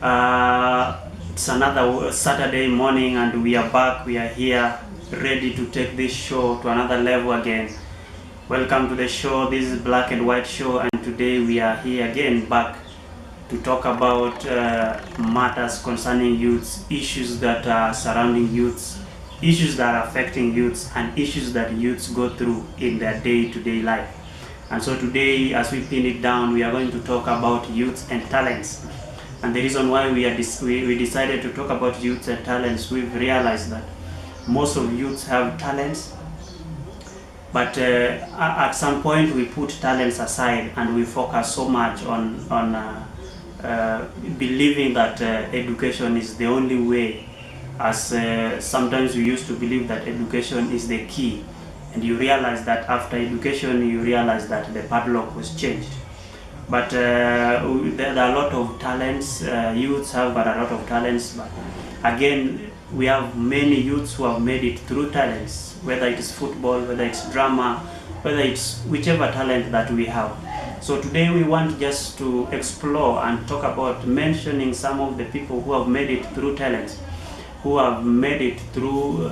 It's another Saturday morning, and we are back. We are here, ready to take this show to another level again. Welcome to the show. This is Black and White Show, and today we are here again, back to talk about matters concerning youths, issues that are surrounding youths, issues that are affecting youths, and issues that youths go through in their day-to-day life. And so today, as we pin it down, we are going to talk about youths and talents. And the reason why we decided to talk about youths and talents, we've realized that most of youths have talents, but at some point we put talents aside and we focus so much on believing that education is the only way, as sometimes we used to believe that education is the key, and you realize that after education you realize that the padlock was changed. But there are a lot of talents. Youths have got a lot of talents, but again, we have many youths who have made it through talents, whether it's football, whether it's drama, whether it's whichever talent that we have. So today we want just to explore and talk about mentioning some of the people who have made it through talents, who have made it through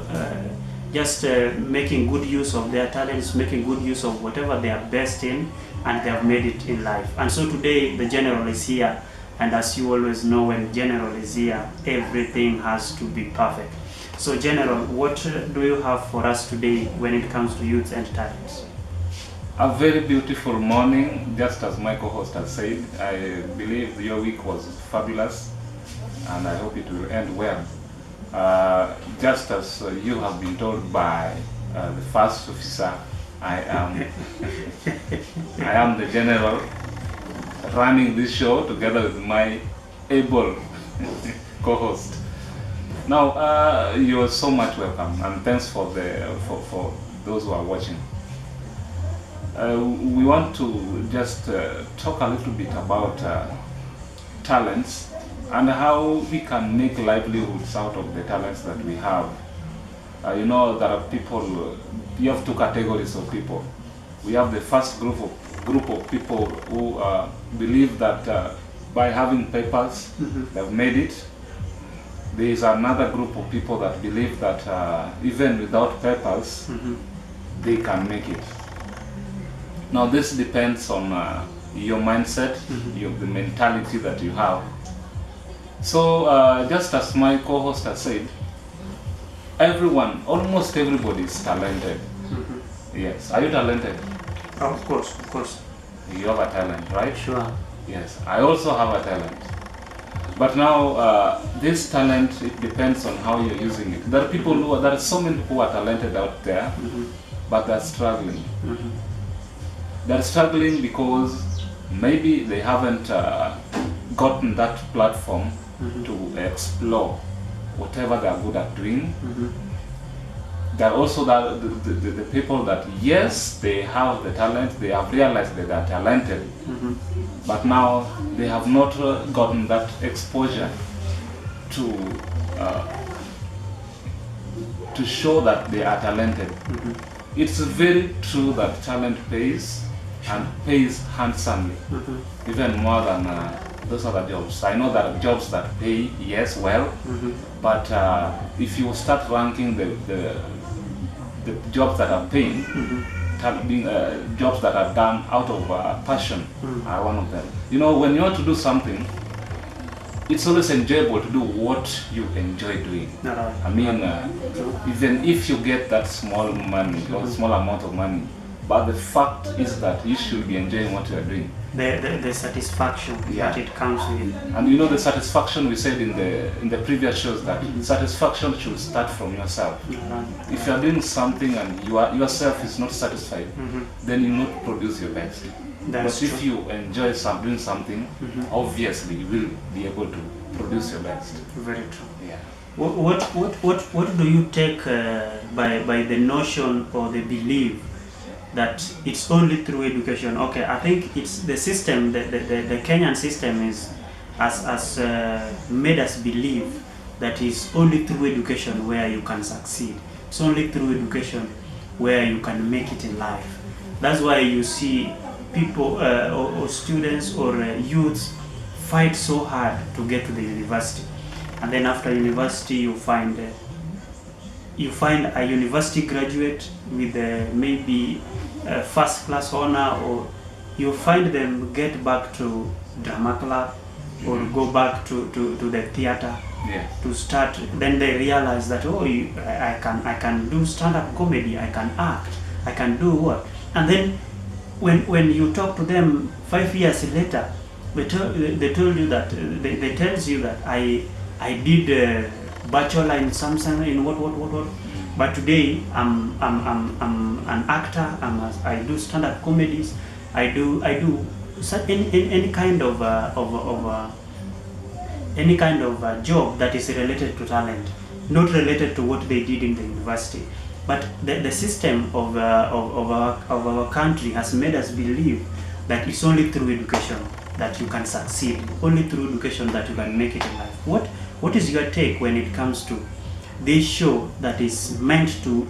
making good use of their talents, making good use of whatever they are best in, and they have made it in life. And so today the general is here, and as you always know, when general is here, everything has to be perfect. So general, what do you have for us today when it comes to youth and talents? A very beautiful morning, just as my co-host has said. I believe your week was fabulous, and I hope it will end well. Just as you have been told by the first officer, I am the general running this show together with my able co-host. Now, you are so much welcome, and thanks for those who are watching. We want to just talk a little bit about talents and how we can make livelihoods out of the talents that we have. You know, there are people, you have two categories of people. We have the first group of people who believe that by having papers, they've made it. There is another group of people that believe that even without papers, they can make it. Now this depends on your mindset, the mentality that you have. So just as my co-host has said, almost everybody is talented. Yes. Are you talented? Of course. You have a talent, right? Sure. Yes. I also have a talent. But now this talent, it depends on how you're using it. There are so many who are talented out there, but they're struggling. They're struggling because maybe they haven't gotten that platform to explore whatever they're good at doing. There are also the people that, yes, they have the talent, they have realized that they are talented, but now they have not gotten that exposure to show that they are talented. It's very true that talent pays, and pays handsomely, even more than those other jobs. I know that jobs that pay, yes, well, but if you start ranking the jobs that are paying, jobs that are done out of passion are one of them. You know, when you want to do something, it's always enjoyable to do what you enjoy doing. I mean, even if you get that small money or small amount of money, but the fact is that you should be enjoying what you are doing. The satisfaction that it comes with. And you know, the satisfaction, we said in the previous shows that satisfaction should start from yourself. If you are doing something and yourself is not satisfied, then you will not produce your best. But if you enjoy doing something, obviously you will be able to produce your best. Very true. Yeah. What do you take by the notion or the belief that it's only through education? Okay, I think it's the system, the Kenyan system has made us believe that it's only through education where you can succeed. It's only through education where you can make it in life. That's why you see people or students or youths fight so hard to get to the university, and then after university you find a university graduate with maybe a first class honor, or you find them get back to drama club or go back to the theater to start. Then they realize that, oh, I can do stand-up comedy, I can act, I can do what. And then when you talk to them 5 years later, they told you that they tells you that I did a bachelor in something in what, but today I'm an actor. I do stand-up comedies. I do any kind of job that is related to talent, not related to what they did in the university. But the system of our country has made us believe that it's only through education that you can succeed, only through education that you can make it in life. What is your take when it comes to this show that is meant to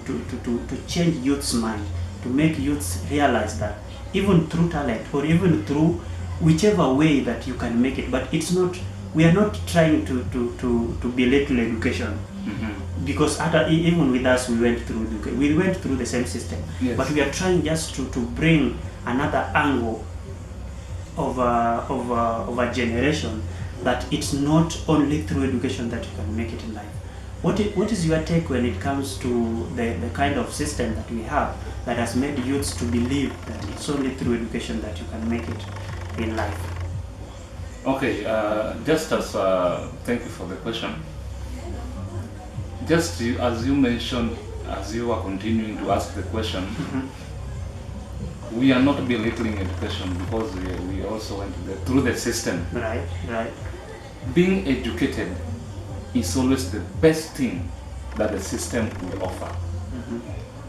change youth's mind, to make youths realize that even through talent, or even through whichever way that you can make it, but it's not, we are not trying to belittle education, because even with us we went through the same system, but we are trying just to bring another angle of a generation, that it's not only through education that you can make it in life. What is your take when it comes to the kind of system that we have that has made youths to believe that it's only through education that you can make it in life? Okay, just as thank you for the question. Just as you mentioned, as you are continuing to ask the question, we are not belittling education, because we also went through the system. Right. Being educated is always the best thing that the system will offer.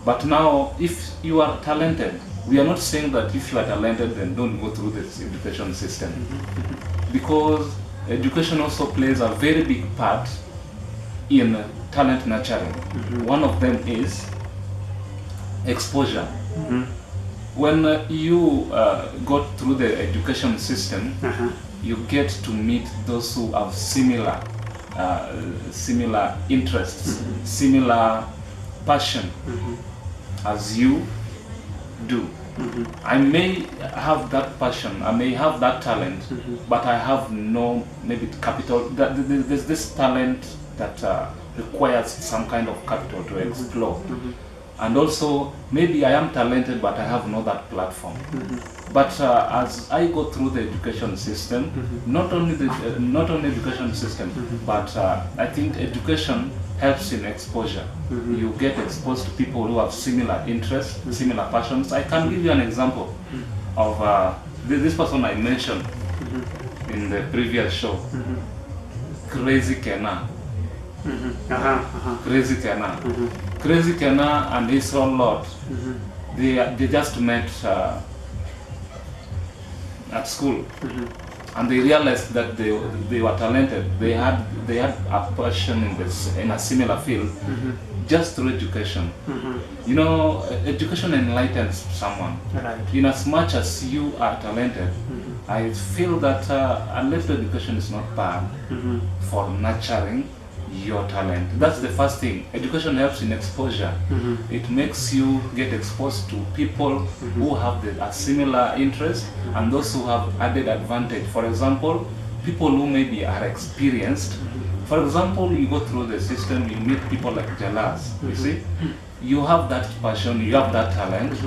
But now, if you are talented, we are not saying that if you are talented, then don't go through this education system. Because education also plays a very big part in talent nurturing. One of them is exposure. When you go through the education system, you get to meet those who have similar interests, similar passion as you do. I may have that passion, I may have that talent, but I have no maybe capital. There's this talent that requires some kind of capital to explore. And also, maybe I am talented, but I have not that platform. But as I go through the education system, not only education system, but I think education helps in exposure. You get exposed to people who have similar interests, similar passions. I can give you an example of this person I mentioned in the previous show, Crazy Kena. Crazy Kena. Crazy Kena and his whole lot, they just met at school, and they realized that they were talented. They had a passion in a similar field, just through education. You know, education enlightens someone. In as much as you are talented, I feel that a little education is not bad for nurturing your talent. That's the first thing. Education helps in exposure. It makes you get exposed to people who have a similar interest, and those who have added advantage. For example, people who maybe are experienced. For example, you go through the system, you meet people like Jalas. You see, you have that passion, you have that talent.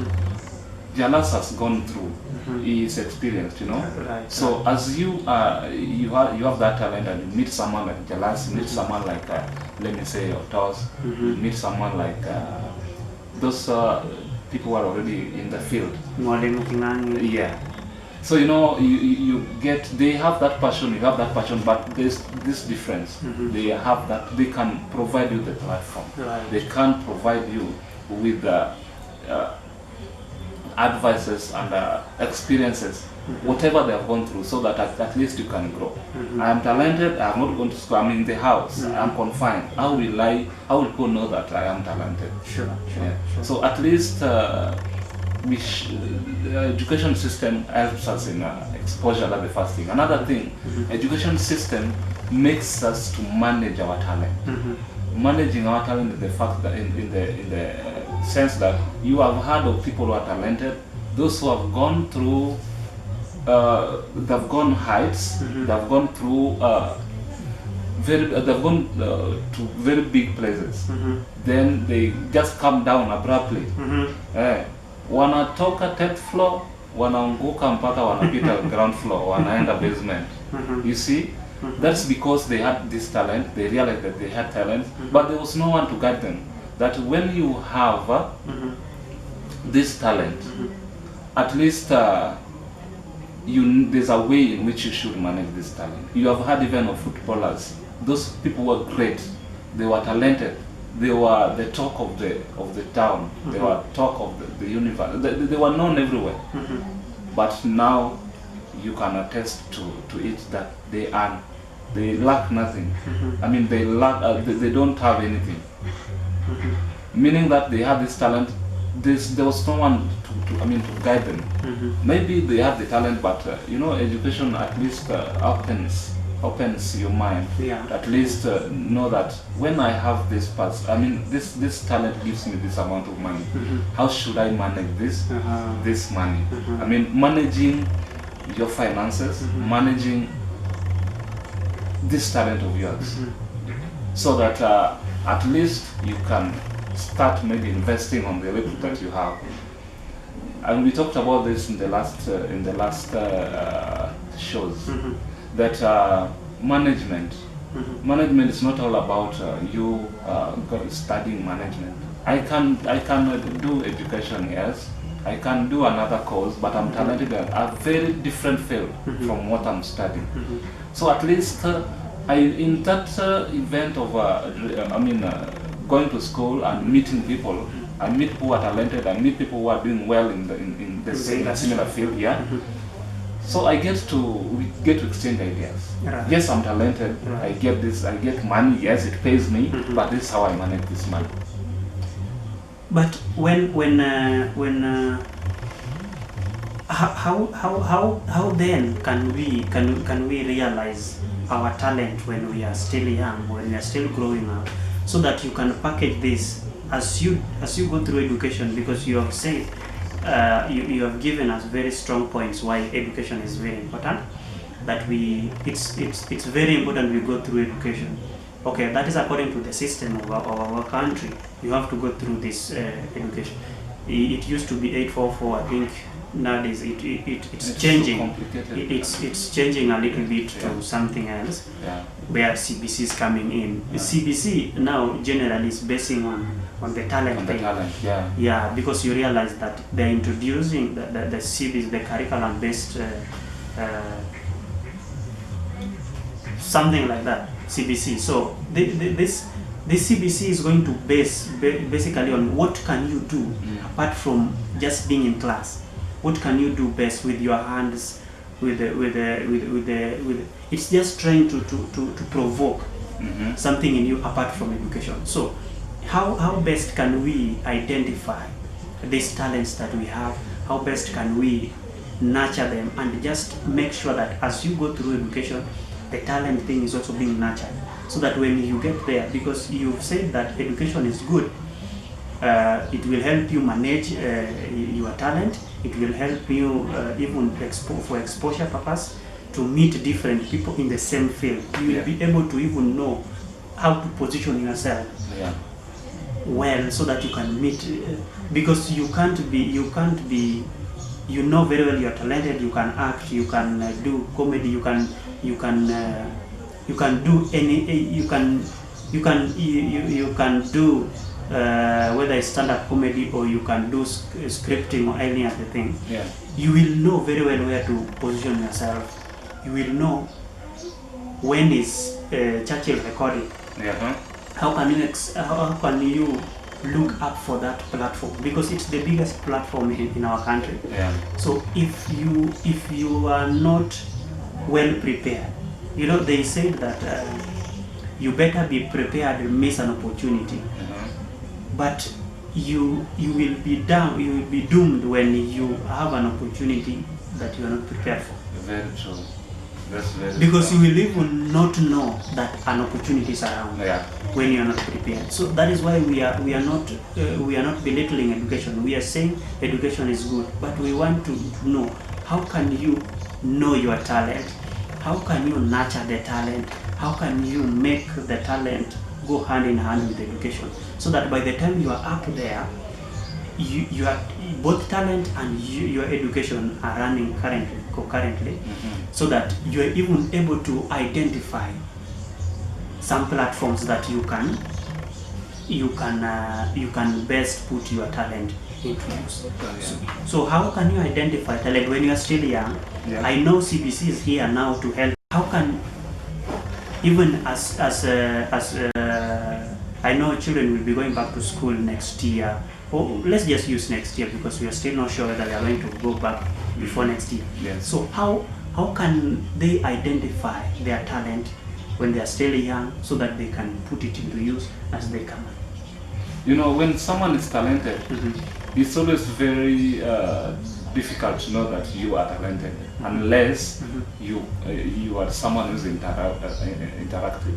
Jalas has gone through. He is experienced, you know. So as you have that talent, and you meet someone like Jalas, you meet someone like let me say Otos, you meet someone like those people who are already in the field. Yeah. So you know, you get, they have that passion, you have that passion, but there's this difference. They have that, they can provide you the platform. They can provide you with advices and experiences, whatever they have gone through, so that at least you can grow. I am talented, I am not going to school, I'm in the house, I am confined. How will people know that I am talented? Sure. So at least the education system helps us in exposure. That's the first thing. Another thing, education system makes us to manage our talent. Managing our talent is the fact that in the sense that you have heard of people who are talented, those who have gone through, they've gone heights, they've gone through they've gone to very big places. Then they just come down abruptly. Wanatoka 10th floor, wanaanguka mpaka wanapita ground floor, wanaenda basement. You see, that's because they had this talent. They realized that they had talent, but there was no one to guide them. That when you have this talent, at least there's a way in which you should manage this talent. You have heard even of footballers. Those people were great. They were talented. They were the talk of the town. They were talk of the universe. They were known everywhere. But now you can attest to it that they lack nothing. I mean, they lack. They don't have anything. Meaning that they had this talent. There was no one to guide them. Maybe they have the talent, but education at least opens your mind. At least know that when I have this this talent gives me this amount of money. How should I manage this money? I mean, managing your finances, managing this talent of yours, so that at least you can start maybe investing on the little that you have. And we talked about this in the last shows, that management is not all about you studying management. I can do education, yes. I can do another course, but I'm talented in a very different field from what I'm studying. So at least in that event of going to school and meeting people, I meet people who are talented, I meet people who are doing well in a similar field, So we get to exchange ideas. Yes, I'm talented. I get this. I get money. Yes, it pays me. But this is how I manage this money. But how then can we realize our talent when we are still young, when we are still growing up, so that you can package this as you go through education? Because you have said you have given us very strong points why education is very important. That it's very important we go through education. Okay, that is according to the system of our country. You have to go through this education. It used to be 844. I think nowadays it's changing. It's changing a little bit to something else. Where CBC is coming in. CBC now generally is basing on the talent. Because you realize that they're introducing the CBC, the curriculum based something like that, CBC. So this CBC is going to base basically on what can you do apart from just being in class. What can you do best with your hands, with it's just trying to provoke something in you apart from education. So how best can we identify these talents that we have? How best can we nurture them and just make sure that as you go through education, the talent thing is also being nurtured, so that when you get there, because you've said that education is good, it will help you manage your talent. It will help you even for exposure purpose to meet different people in the same field. You will be able to even know how to position yourself well, so that you can meet. Because you can't be. You know very well you're talented. You can act. You can do comedy. You can do any. You can do whether it's stand-up comedy or you can do scripting or any other thing. You will know very well where to position yourself. You will know when is Churchill recording. How can you look up for that platform, because it's the biggest platform in our country. So if you are not well prepared, they say that you better be prepared to miss an opportunity. But you will be doomed when you have an opportunity that you are not prepared for. Very true. That's very Because true. you will even not know that an opportunity is around Yeah. when you are not prepared. So that is why we are not belittling education. We are saying education is good, but we want to know how can you know your talent, how can you nurture the talent, how can you make the talent go hand in hand with education, so that by the time you are up there, you are both talent and your education are running concurrently, so that you are even able to identify some platforms that you can best put your talent into use. So how can you identify talent when you are still young? Yeah. I know CBC is here now to help. How can, even as I know children will be going back to school next year, or let's just use next year because we are still not sure whether they are going to go back before next year. Yes. So how can they identify their talent when they are still young, so that they can put it into use as they come? You know, when someone is talented, it's always very difficult to know that you are talented unless you are someone who's interactive.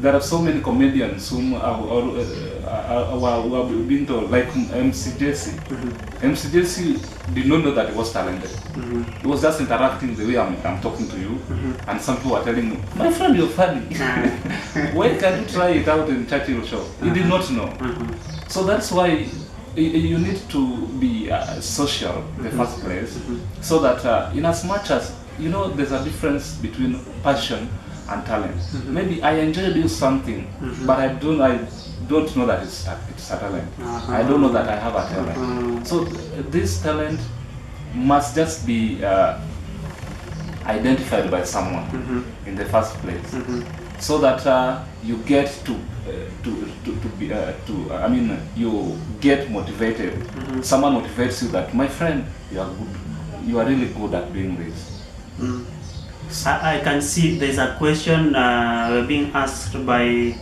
There are so many comedians whom who have been told, like MC Jesse. MC Jesse did not know that he was talented. He was just interacting the way I'm talking to you, and some people were telling him, "My friend, you're funny. Why can't you try it out in Churchill show?" He did not know. So that's why you need to be social in the first place, so that in as much as you know, there's a difference between passion and talent. Maybe I enjoy doing something, but I don't know that it's a talent. I don't know that I have a talent. So this talent must just be identified by someone in the first place, so that you get you get motivated. Someone motivates you that, my friend, you are really good at doing this. I can see there's a question being asked by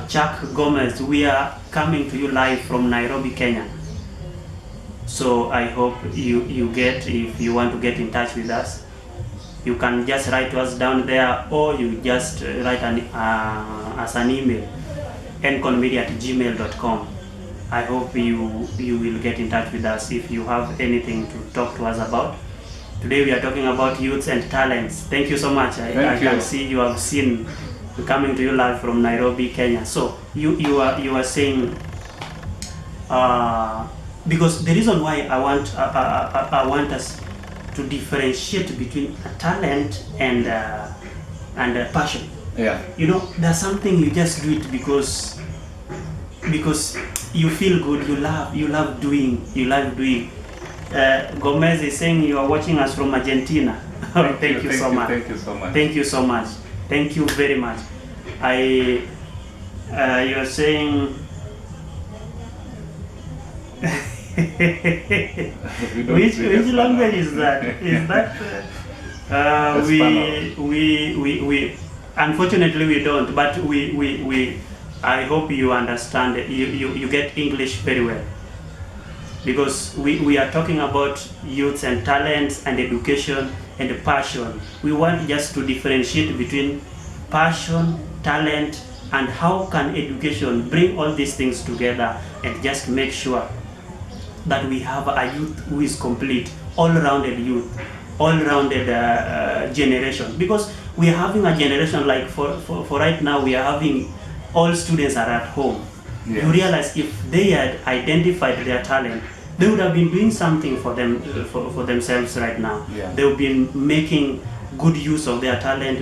Chuck Gomez. We are coming to you live from Nairobi, Kenya. So I hope you get, if you want to get in touch with us, you can just write to us down there, or you just write as an email, nconmedia@gmail.com. I hope you will get in touch with us if you have anything to talk to us about. Today we are talking about youths and talents. Thank you so much. I can see you have seen coming to you live from Nairobi, Kenya. So you are saying, because the reason why I want us to differentiate between a talent and a passion. Yeah. You know, there's something you just do it because you feel good. You love doing. Gomez is saying you are watching us from Argentina. Thank you so much. Thank you so much. Thank you so much. Thank you very much. You are saying which language is that? Is that we unfortunately we don't, but we I hope you understand. You get English very well, because we are talking about youth and talents and education and passion. We want just to differentiate between passion, talent, and how can education bring all these things together and just make sure that we have a youth who is complete, all-rounded youth, all-rounded generation. Because we are having a generation, like for right now, we are having all students are at home. Yes. You realize if they had identified their talent, they would have been doing something for them, for themselves right now. Yeah. They would be making good use of their talent,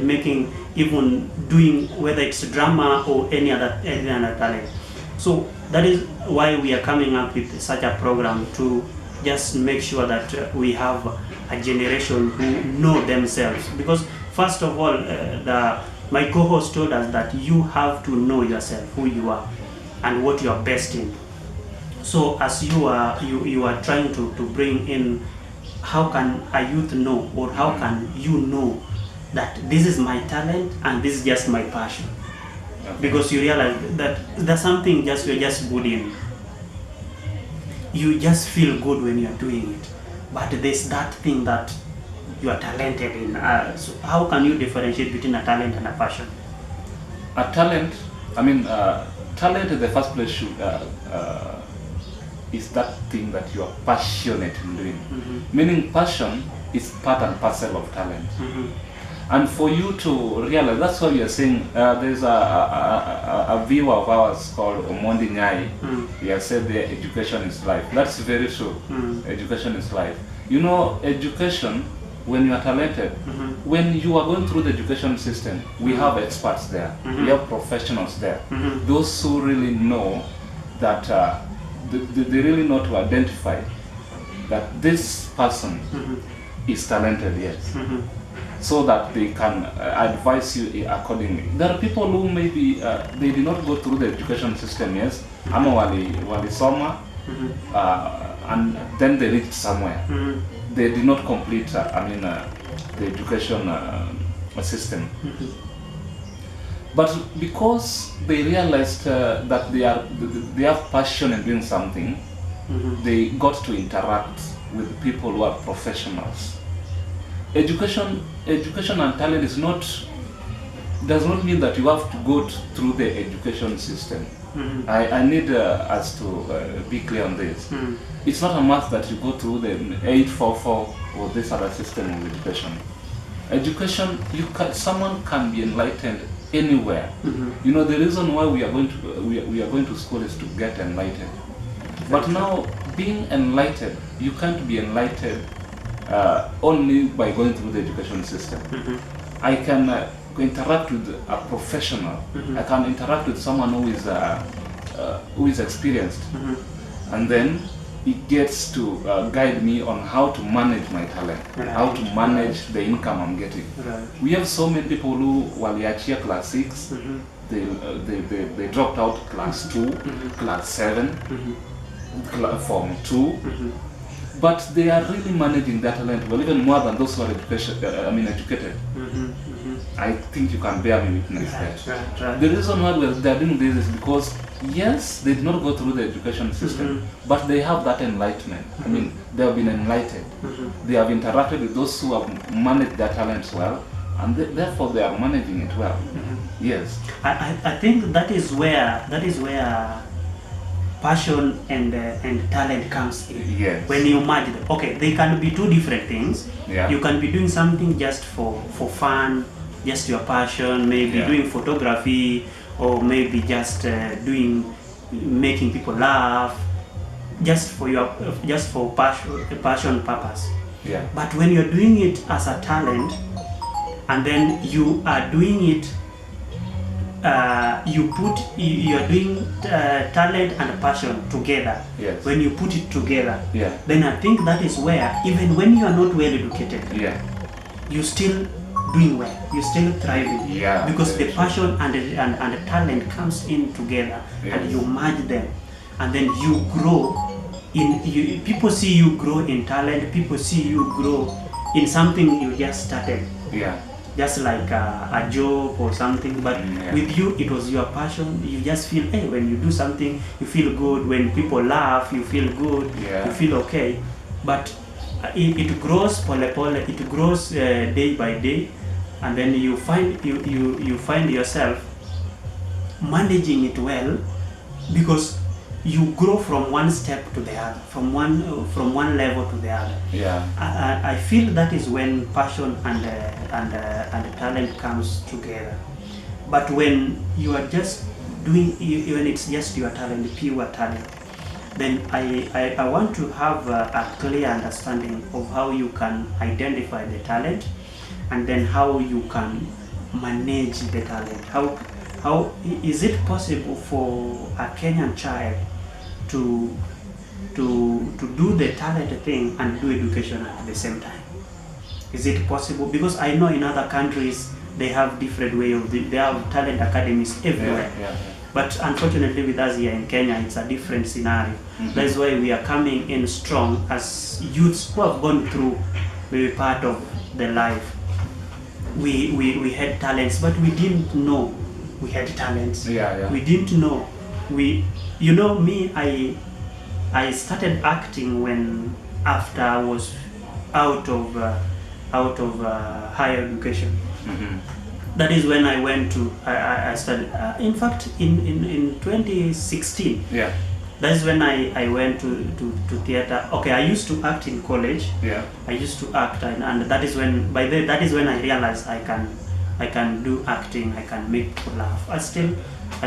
even doing, whether it's drama or any other talent. So that is why we are coming up with such a program, to just make sure that we have a generation who know themselves. Because first of all, my co-host told us that you have to know yourself, who you are and what you are best in. So as you are trying to bring in, how can a youth know, or how can you know that this is my talent and this is just my passion? Because you realize that there's something you're just good in. You just feel good when you're doing it. but there's that thing that you are talented in. So how can you differentiate between a talent and a passion? A talent, talent in the first place is that thing that you are passionate in doing. Meaning passion is part and parcel of talent. And for you to realize, that's why we are saying, there's a viewer of ours called Omondi Nyai. He has said the education is life. That's very true. Education is life. You know, education, when you are talented, when you are going through the education system, we have experts there. We have professionals there. Those who really know that, they really know to identify that this person is talented, yes. So that they can advise you accordingly. There are people who maybe they did not go through the education system, yes, ama wali soma, and then they reached somewhere. They did not complete, the education system. But because they realized that they have passion in doing something, they got to interact with people who are professionals. Education and talent does not mean that you have to go through the education system. I need us to be clear on this. It's not a must that you go through the 844 or this other system of education. Education, someone can be enlightened anywhere. You know, the reason why we are going to school is to get enlightened. But now, being enlightened, you can't be enlightened only by going through the education system. I can interact with a professional. I can interact with someone who is experienced, and then it gets to guide me on how to manage my talent, how to manage the income I'm getting. We have so many people who waliachia class 6, they dropped out class 2, class 7, form 2. But they are really managing their talent well, even more than those who are educated. I think you can bear me witness that. The reason why they are doing this is because, yes, they did not go through the education system, but they have that enlightenment. They have been enlightened. They have interacted with those who have managed their talents well, and therefore they are managing it well. Yes. I think that is where passion and talent comes in. Yes. When you merge them. Okay, they can be two different things. Yeah. You can be doing something just for fun, just your passion, maybe doing photography, or maybe just making people laugh, just for passion purpose. Yeah. But when you're doing it as a talent, and then you are doing it, you're doing talent and passion together. Yes. When you put it together, then I think that is where, even when you are not well educated, you still doing well, you still thriving, because the passion and the talent comes in together, and you merge them, and then you grow people see you grow in talent, people see you grow in something you just started. Just like a job or something, but with you it was your passion. You just feel, hey, when you do something you feel good, when people laugh you feel good, you feel okay. But it grows pole pole, it grows day by day, and then you find yourself managing it well, because you grow from one step to the other, from one level to the other. I feel that is when passion and talent comes together. But when you are just doing, when it's just your talent, pure talent, then I want to have a clear understanding of how you can identify the talent, and then how you can manage the talent. How is it possible for a Kenyan child to do the talent thing and do education at the same time? Is it possible? Because I know in other countries they have different way of they have talent academies everywhere. But unfortunately with us here in Kenya, it's a different scenario. That's why we are coming in strong as youths who have gone through maybe part of their life. We had talents, but we didn't know we had talents. We didn't know. Me, I started acting when after I was out of higher education. That is when I went to I studied. In fact, in 2016. Yeah. That is when I went to theater. Okay, I used to act in college. Yeah. I used to act, and that is when that is when I realized I can do acting. I can make people laugh. I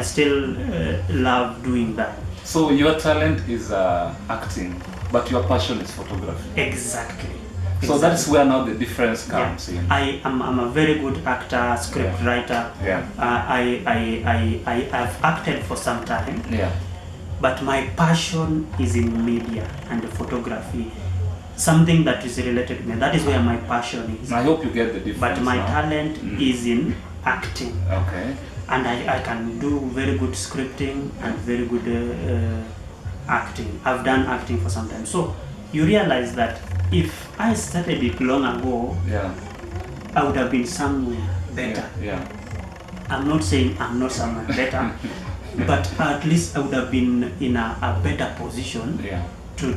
still love doing that. So your talent is acting, but your passion is photography. Exactly. So that's where now the difference comes in. I'm a very good actor, script writer. Yeah. I've acted for some time. Yeah. But my passion is in media and photography, something that is related to me. That is where my passion is. I hope you get the difference. But my now. talent is in acting. Okay. And I can do very good scripting and very good acting. I've done acting for some time. So you realize that if I started it long ago, yeah, I would have been somewhere better. Yeah. I'm not saying I'm not somewhere better. But at least I would have been in a better position to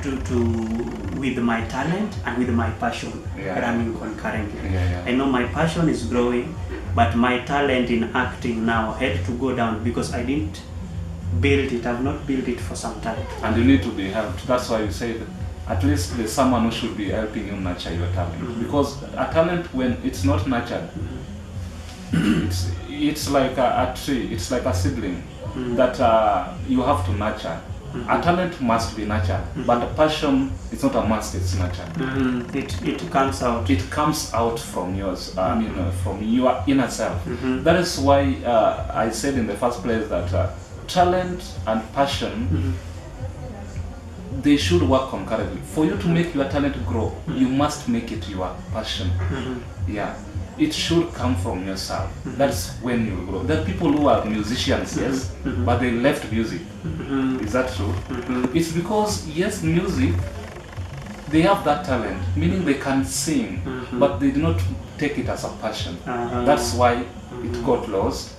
with my talent and with my passion running concurrently. I know my passion is growing, but my talent in acting now had to go down because I didn't build it. I've not built it for some time. And you need to be helped. That's why you say that at least there's someone who should be helping you nurture your talent. Because a talent, when it's not nurtured, it's like a tree. It's like a seedling that you have to nurture. A talent must be nurtured, but a passion, it's not a must, it's nurtured. It comes out. It comes out from yours, from your inner self. That is why I said in the first place that talent and passion, they should work concurrently. For you to make your talent grow, you must make it your passion. Yeah. It should come from yourself. That's when you grow. There are people who are musicians, yes, but they left music. Is that true? It's because, yes, music, they have that talent, meaning they can sing, but they do not take it as a passion. That's why it got lost.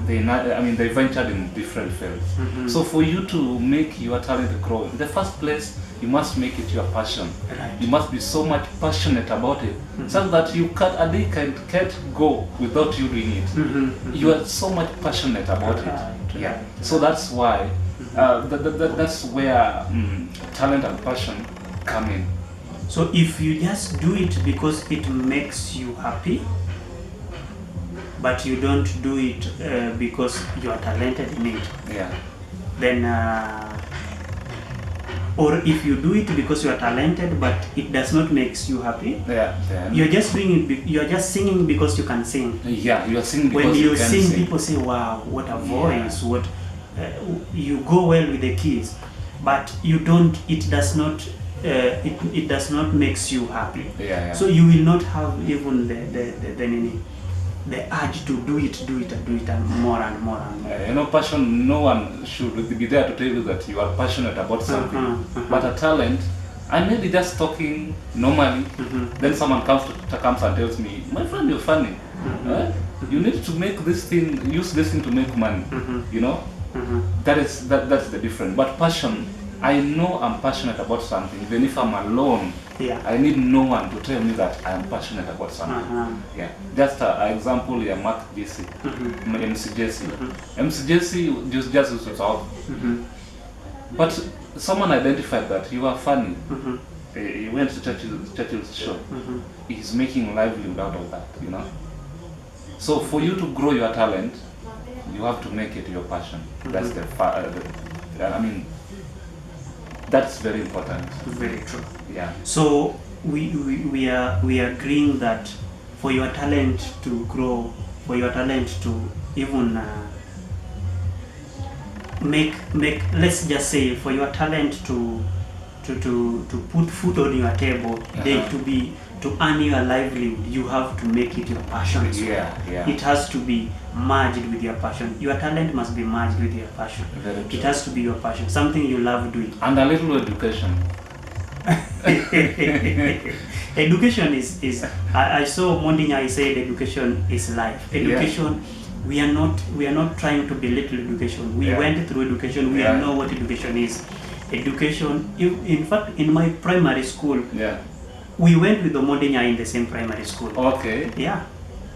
They ventured in different fields. So for you to make your talent grow, in the first place, you must make it your passion. You must be so much passionate about it, so that a day can't go without you doing it. You are so much passionate about it. Yeah. So that's why, that's where talent and passion come in. So if you just do it because it makes you happy, but you don't do it because you are talented in it, then or if you do it because you are talented but it does not make you happy, you're just doing it. You are just singing because you can sing. Yeah, you are singing because when you can sing, sing. People say, "Wow, what a voice! What you go well with the keys," but you don't. It does not. It does not makes you happy. So you will not have even the urge to do it and more and more and more. Passion, no one should be there to tell you that you are passionate about something. But a talent, I may be just talking normally, then someone comes and tells me, "My friend, you're funny. You need to make this thing, use this thing to make money." That's the difference. But passion, I know I'm passionate about something, even if I'm alone. I need no one to tell me that I am passionate about something. Just an example here, Mark Jesse, MC Jesse. MC Jesse just used to talk. But someone identified that you are funny. He went to Churchill's show. He's making livelihood out of that, So for you to grow your talent, you have to make it your passion. That's that's very important. Very true. Yeah. So we are agreeing that for your talent to grow, for your talent to even make let's just say for your talent to put food on your table, to earn your livelihood, you have to make it your passion. It has to be merged with your passion. Your talent must be merged with your passion. It has to be your passion, something you love doing. And a little education. Education is I saw Mondinya said education is life. Education, we are not trying to belittle education. We went through education, we know what education is. Education, in fact, in my primary school, Yeah. we went with Omodinya in the same primary school. Okay. Yeah.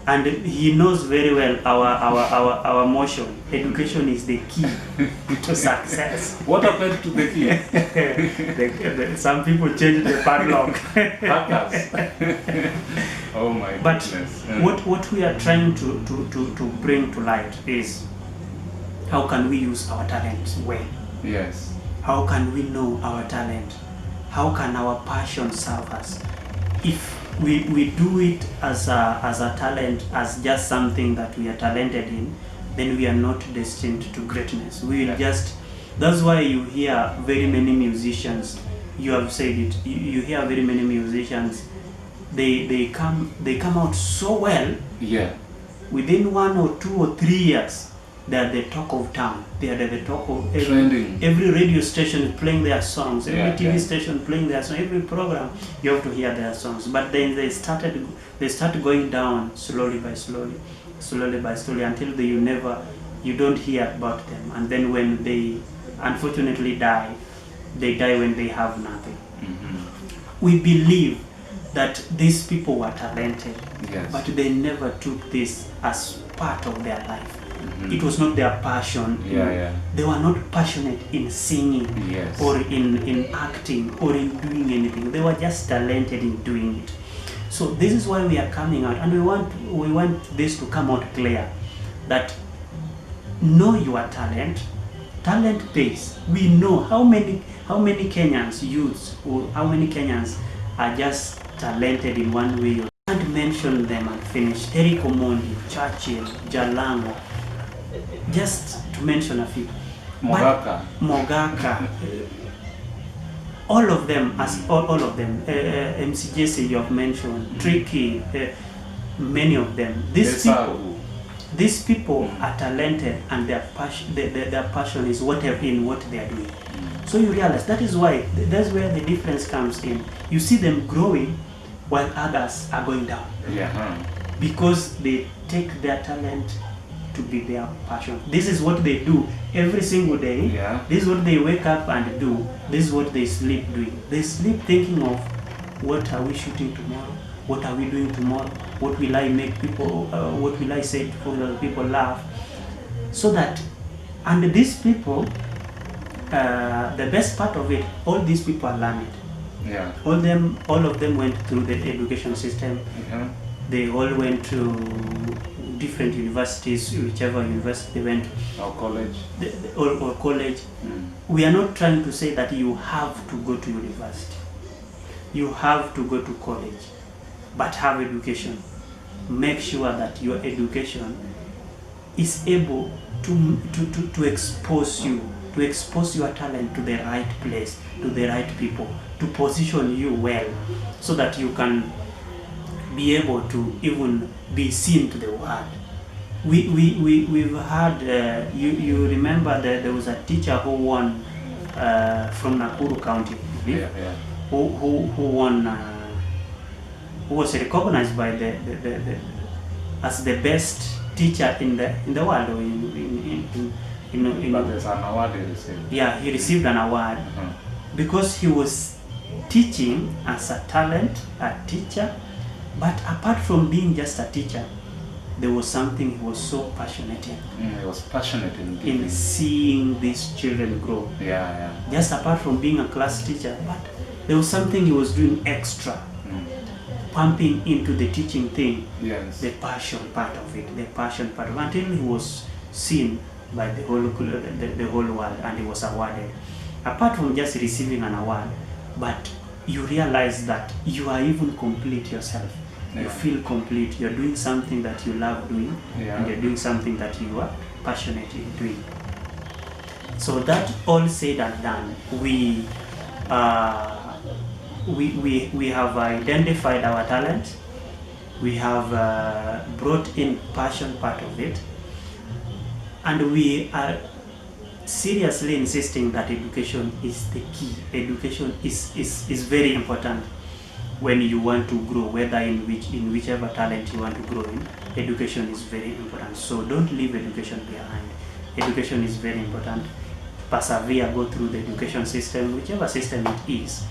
And he knows very well our motion. Education is the key to success. What happened to the key? Some people change the padlock. Hackers. Oh my But goodness. what we are trying to bring to light is how can we use our talent well? Yes. How can we know our talent? How can our passion serve us? If we do it as a talent, as just something that we are talented in, then we are not destined to greatness. We will just, that's why you hear very many musicians, you have said it, you hear very many musicians, they come out so well, Yeah. within 1 or 2 or 3 years, they are the talk of town. They are the talk of Trending. every radio station playing their songs, every Yeah, TV yeah. station playing their songs, every program you have to hear their songs. But then they start going down slowly by slowly until you don't hear about them. And then when they unfortunately die, they die when they have nothing. Mm-hmm. We believe that these people were talented, Yes. but they never took this as part of their life. Mhm. It was not their passion. Yeah. They were not passionate in singing Yes. or in acting or in doing anything. They were just talented in doing it. So this is why we are coming out, and we want this to come out clear, that know your talent. Talent pays. We know how many Kenyans youths or how many Kenyans are just talented in one way. I can't mention them and finish. Eric Omondi, Churchill, Jalango, just to mention a few. Mogaka. Mogaka, all of them, all of them, MC Jesse you have mentioned, Tricky, many of them. These people are talented, and their passion is in what they are doing. So you realize that's where the difference comes in. You see them growing while others are going down. Yeah. Because they take their talent to be their passion. This is what they do every single day. Yeah. This is what they wake up and do. This is what they sleep doing. They sleep thinking of, what are we shooting tomorrow? What are we doing tomorrow? What will I make people? What will I say for the people laugh? So that, and these people, the best part of it, all these people are learned. Yeah. All of them went through the education system. Yeah. They all went to different universities, whichever university they went, Or college. or college. We are not trying to say that you have to go to university, you have to go to college, but have education. Make sure that your education is able to expose you, to expose your talent to the right place, to the right people, to position you well, so that you can be able to even be seen to the world. We've had, you remember that there was a teacher who won from Nakuru County, Yeah. who won, who was recognized by the as the best teacher in the world, or But there's an award he received. yeah, he received an award because he was teaching as a talent, a teacher. But apart from being just a teacher, there was something he was so passionate in. He was passionate in In seeing these children grow. Yeah. Just apart from being a class teacher, but there was something he was doing extra, pumping into the teaching thing. Yes. The passion part of it, until he was seen by the whole world, and he was awarded. Apart from just receiving an award, but you realize that you are even complete yourself. Yeah. You feel complete. You're doing something that you love doing, and you're doing something that you are passionate in doing. So that all said and done, we have identified our talent. We have brought in passion part of it, and we are seriously insisting that education is the key. Education is very important when you want to grow, whether in whichever talent you want to grow in. Education is very important. So don't leave education behind. Education is very important. persevere, go through the education system, whichever system it is,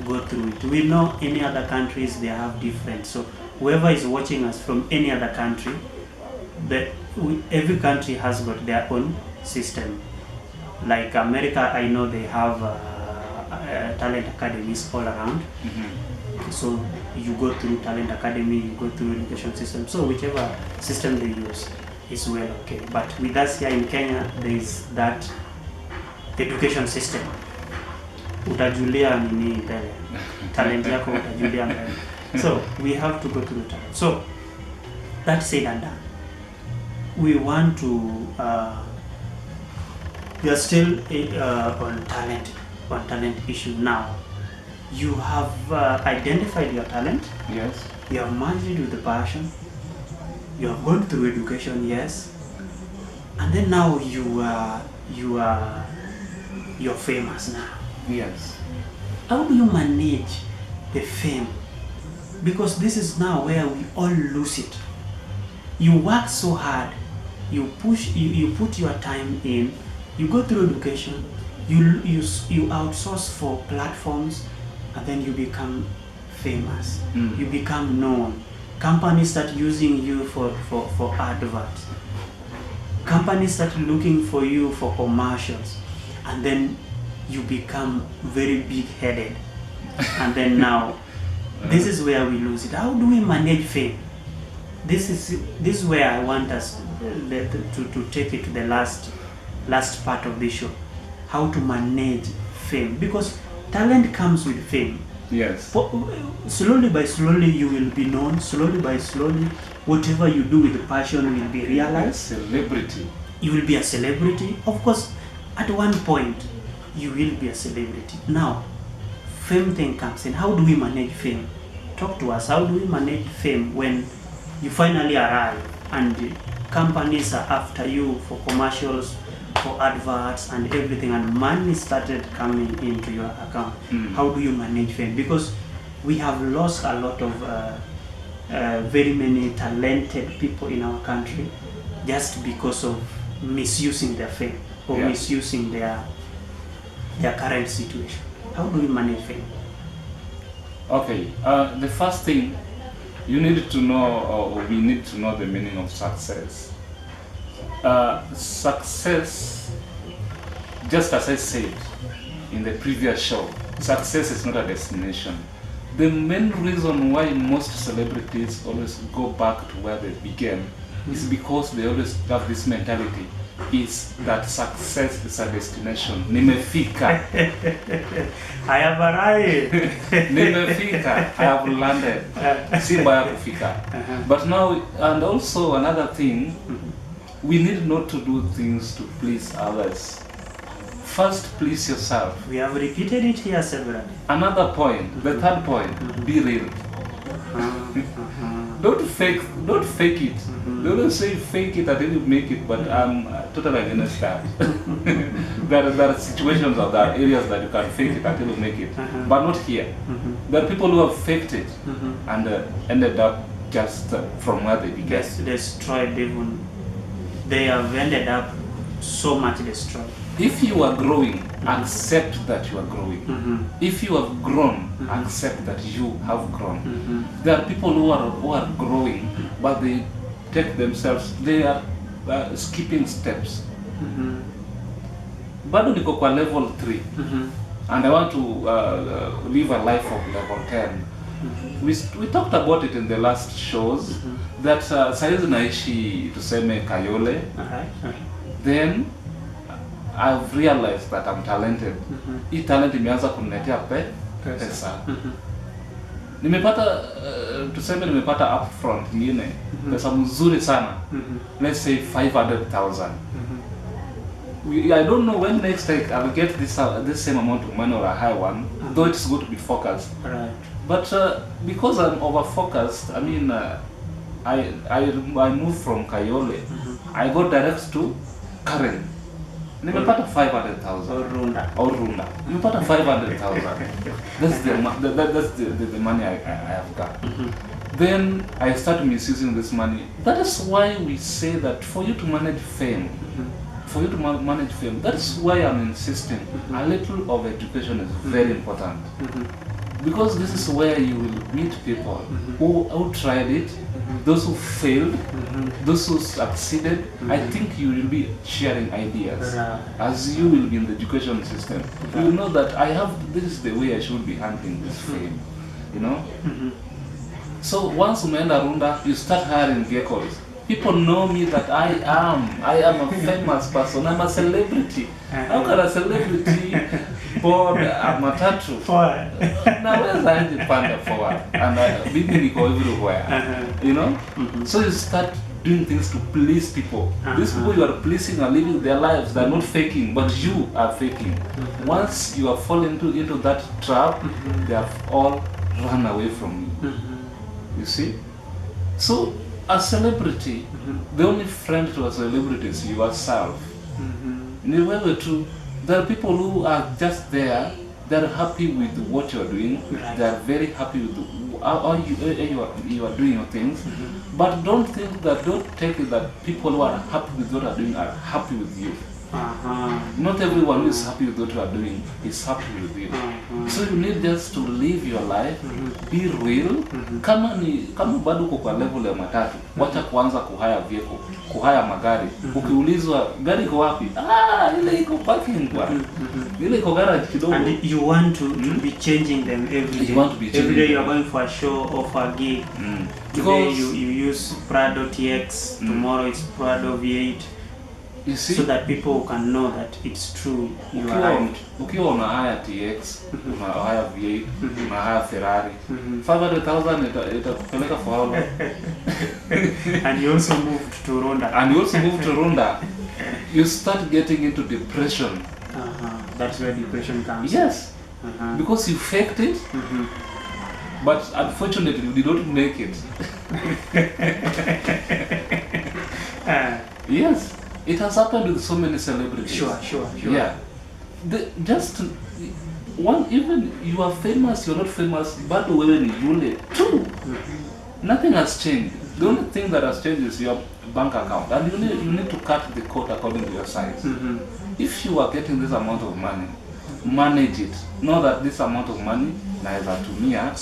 go through it. We know any other countries, they have different. So whoever is watching us from any other country, every country has got their own system. Like America, I know they have talent academies all around. So you go through talent academy, you go through education system. So whichever system they use is well okay. But with us here in Kenya, there is that education system. Utajulia nini mbele, talent yako utajulia mbele. So we have to go through talent. So that said and done, we want to we are still on talent issue now. You have identified your talent. Yes. You have merged it with the passion. You have gone through education, yes. And then now you're famous now. Yes. How do you manage the fame? Because this is now where we all lose it. You work so hard, you push, you put your time in, you go through education, you outsource for platforms, and then you become famous. You become known. Companies start using you for adverts. Companies start looking for you for commercials, and then you become very big-headed. And then now, this is where we lose it. How do we manage fame? This is where I want us to take it to the last part of this show. How to manage fame, because talent comes with fame. Yes. Slowly by slowly you will be known. Slowly by slowly, whatever you do with passion will be realized. Celebrity. You will be a celebrity. Of course, at one point, you will be a celebrity. Now, fame thing comes in. How do we manage fame? Talk to us. How do we manage fame when you finally arrive and companies are after you for commercials, for adverts and everything, and money started coming into your account? How do you manage fame? Because we have lost a lot of very many talented people in our country just because of misusing their fame or misusing their current situation. How do we manage fame? Okay, the first thing you need to know, or we need to know, the meaning of success. Success, just as I said in the previous show, success is not a destination. The main reason why most celebrities always go back to where they began is because they always have this mentality, is that success is a destination. Nimefika. I have arrived. Nimefika. I have landed. Si mbaya kufika. But now, and also another thing, we need not to do things to please others. First, please yourself. We have repeated it here several. Another point, the third point, be real. Don't fake it. Don't say fake it until you make it, but I'm totally against that. There are situations or there are areas that you can fake it until you make it, but not here. There are people who have faked it and ended up just from where they began. Destroyed even. They have ended up so much destroyed. If you are growing, accept that you are growing. If you have grown, accept that you have grown. There are people who are growing, but they take themselves, they are skipping steps. Bado niko kwa level 3 and I want to live a life of level 10. We talked about it in the last shows that saizi naishi tuseme Kayole. Then I've realized that I'm talented. Hii talent imeanza kuniletea pesa. Nimepata tuseme nimepata upfront nyingine pesa mzuri sana. Let's say 500,000. I don't know when next I'll get this same amount of money or a high one, though it's good to be focused. Right. But because I'm over focused, I mean, I moved from Kayole. I go direct to Karen. Nimepata 500,000 or Runda. Nimepata 500,000. That's the money I have got. Then I start misusing this money. That is why we say that for you to manage fame, for you to manage fame. That's why I'm insisting a little of education is very important. Because this is where you will meet people who tried it, those who failed, those who succeeded. I think you will be sharing ideas as you will be in the education system. You will know that this is the way I should be handling this fame, you know. So once umeenda Runda, you start hiring vehicles. People know me that I am a famous person. I'm a celebrity. How can a celebrity board a matatu? Naweza aje panda forward. And mimi niko everywhere. You know? So you start doing things to please people. These people you are pleasing are living their lives. They're not faking, but you are faking. Once you are fallen into that trap, they have all run away from you. You see? So a celebrity, the only friend to a celebrity is yourself. In way too, there are people who are just there, they're happy with what you're doing, they're very happy with how you are doing your things. But don't take it that people who are happy with what you're doing are happy with you. Not everyone who is happy with what you are doing is happy with you. So you need just to live your life, be real. Kama bado uko kwa level ya matatu, wacha kuanza kuhaya vehicle, kuhaya magari. Ukiulizwa gari iko wapi? Ile iko parking kwa. Ile iko garage kidogo. And you want to be changing them every day. You want to be changing every day. You are them. going for a show or for a gig. Today Because you use Prado TX. Tomorrow it's Prado V8. You see, so that people can know that it's true. You are right. Ukiwa una haya TX, una haya V8, una haya Ferrari, 500,000 itakupeleka for how long? And you also moved to Runda. You start getting into depression. That's where depression comes. Yes. Because you faked it, but unfortunately you did not make it. Yes. It has happened with so many celebrities. Sure. Yeah. Even you are famous, you're not famous, but when you too. Nothing has changed. The only thing that has changed is your bank account. And you need to cut the coat according to your size. If you are getting this amount of money, manage it. Know that this amount of money naeza tumia.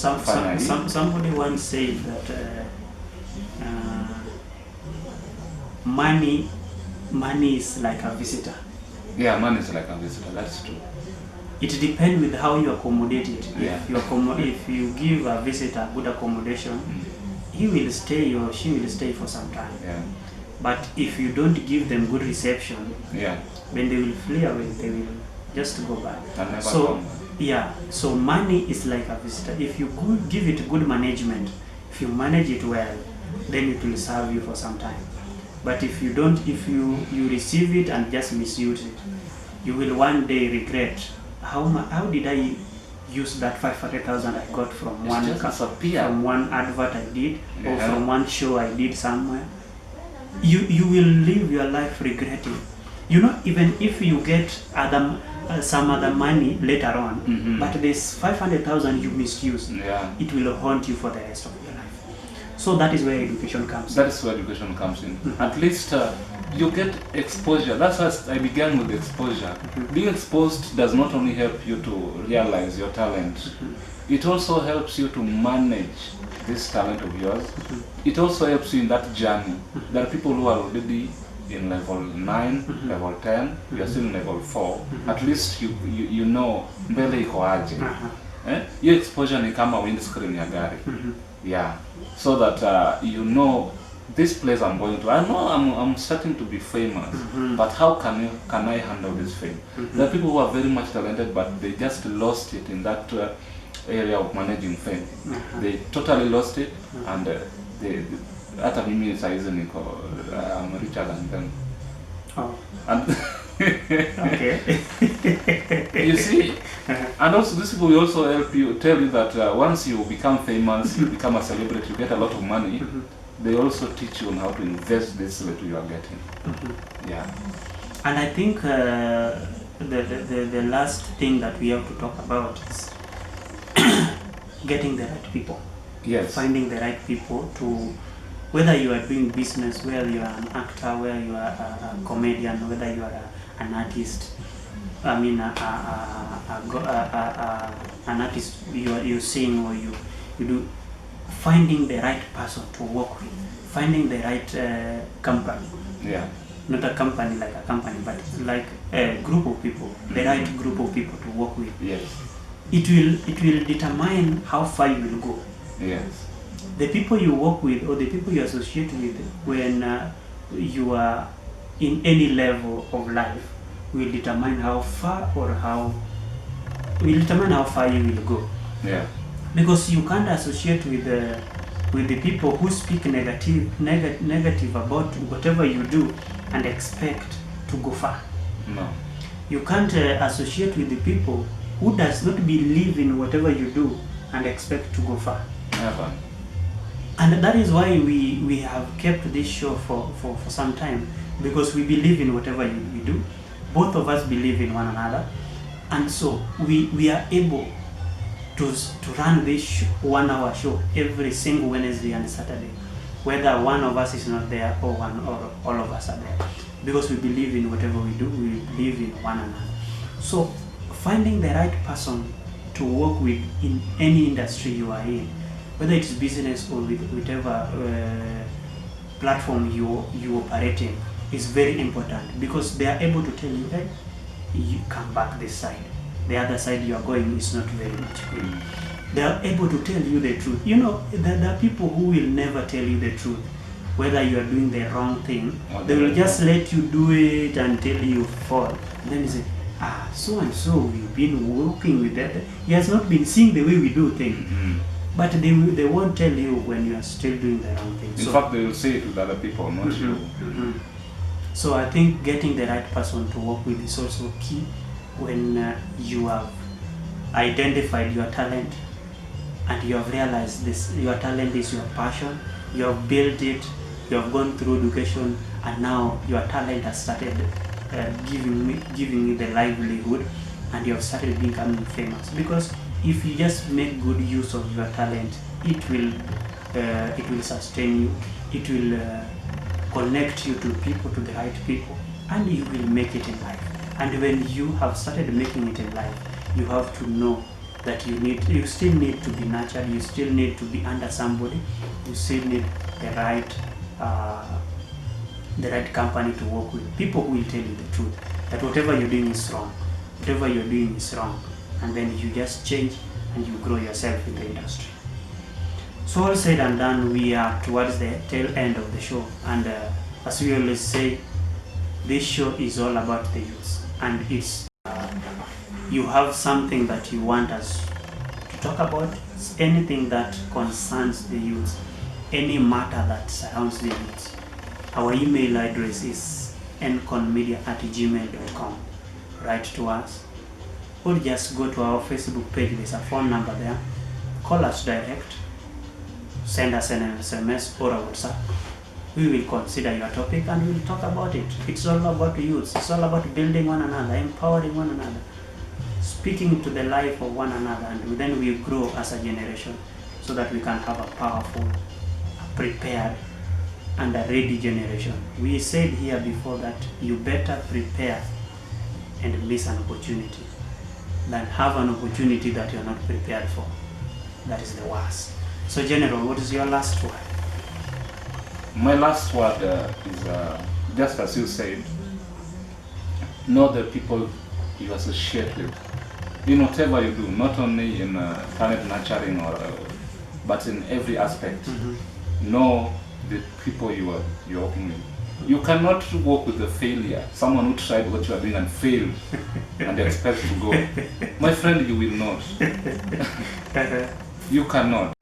Somebody once said that money is like a visitor. Yeah, money is like a visitor. That's true. It depends with how you accommodate it. Yeah. If you give a visitor good accommodation, he will stay or she will stay for some time. Yeah. But if you don't give them good reception, when they will flee away, they will just go back. So money is like a visitor. If you give it good management, if you manage it well, then it will serve you for some time. But if you don't, if you receive it and just misuse it, you will one day regret, how did I use that 500,000 I got from one advert I did, or from one show I did somewhere. You will live your life regretting. You know, even if you get some other money later on, but this 500,000 you misused, it will haunt you for the rest of your life. So that is where education comes in. That is where education comes in. At least you get exposure. That's why I began with exposure. Being exposed does not only help you to realize your talent, it also helps you to manage this talent of yours. It also helps you in that journey. There are people who are already in level 9, level 10, you are still in level 4. At least you know mbele iko aje. Your exposure ni kama windscreen ya gari. Yeah, so that you know this place I'm going to. I know I'm starting to be famous, but how can I handle this fame? There are people who are very much talented, but they just lost it in that area of managing fame. They totally lost it, and hata mimi saizi niko I'm richer than them. And Okay. You see, and also these people will also help you, tell you that once you become famous, you become a celebrity, you get a lot of money. They also teach you on how to invest this little you are getting. Yeah. And I think the last thing that we have to talk about is getting the right people. Yes. Finding the right people to whether you are doing business, whether you are an actor, whether you are a comedian, whether you are an artist, I mean, an artist, you sing or you do, finding the right person to work with, finding the right company. Yeah. Not a company like a company, but like a group of people, the right group of people to work with. Yes. It will determine how far you will go. Yes. The people you work with or the people you associate with when you are in any level of life will determine how far you will go. Yeah. Because you can't associate with the people who speak negative about whatever you do and expect to go far. No. You can't associate with the people who does not believe in whatever you do and expect to go far. Never. And that is why we have kept this show for some time, because we believe in whatever we do. Both of us believe in one another, and so we are able to run this 1 hour show every single Wednesday and Saturday, whether one of us is not there or all of us are there, because we believe in whatever we do. We believe in one another. So finding the right person to work with in any industry you are in, whether it's business or with whichever platform you operate in, is very important, because they are able to tell you, hey, you come back this side. The other side you are going is not very much good. They are able to tell you the truth. You know, there are people who will never tell you the truth, whether you are doing the wrong thing. They will just let you do it until you fall. And then you say, so and so, we've been working with that. He has not been seeing the way we do things. Mm-hmm. But they won't tell you when you are still doing the wrong thing. In fact, they will say it with other people, not you. Mm-hmm. So I think getting the right person to work with is also key when you have identified your talent and you have realized this, your talent is your passion, you have built it, you have gone through education, and now your talent has started giving you the livelihood, and you have started becoming famous. Because if you just make good use of your talent, it will sustain you, it will connect you to the right people, and you will make it in life. And when you have started making it in life, you have to know that you still need to be nurtured, you still need to be under somebody, you still need the right company to work with, people who will tell you the truth, that whatever you're doing is wrong, and then you just change and you grow yourself in the industry. So all said and done, we are towards the tail end of the show, and as we always say, this show is all about the youth, and it's you have something that you want us to talk about, anything that concerns the youth, any matter that surrounds the youth. Our email address is nconmedia@gmail.com. Write to us, or just go to our Facebook page. There's a phone number there. Call us direct, send us an SMS or a WhatsApp. We will consider your topic and we will talk about it. It's all about youth. It's all about building one another, empowering one another, speaking to the life of one another, and then we grow as a generation so that we can have a powerful, prepared, and a ready generation. We said here before that you better prepare and miss an opportunity than have an opportunity that you're not prepared for. That is the worst. So General, what is your last word? My last word is just as you said, know the people you associate with. In whatever you do, not only in talent nurturing but in every aspect. Mm-hmm. Know the people you're working with. You cannot work with a failure, someone who tried what you are doing and failed and expect to go. My friend, you will not. You cannot.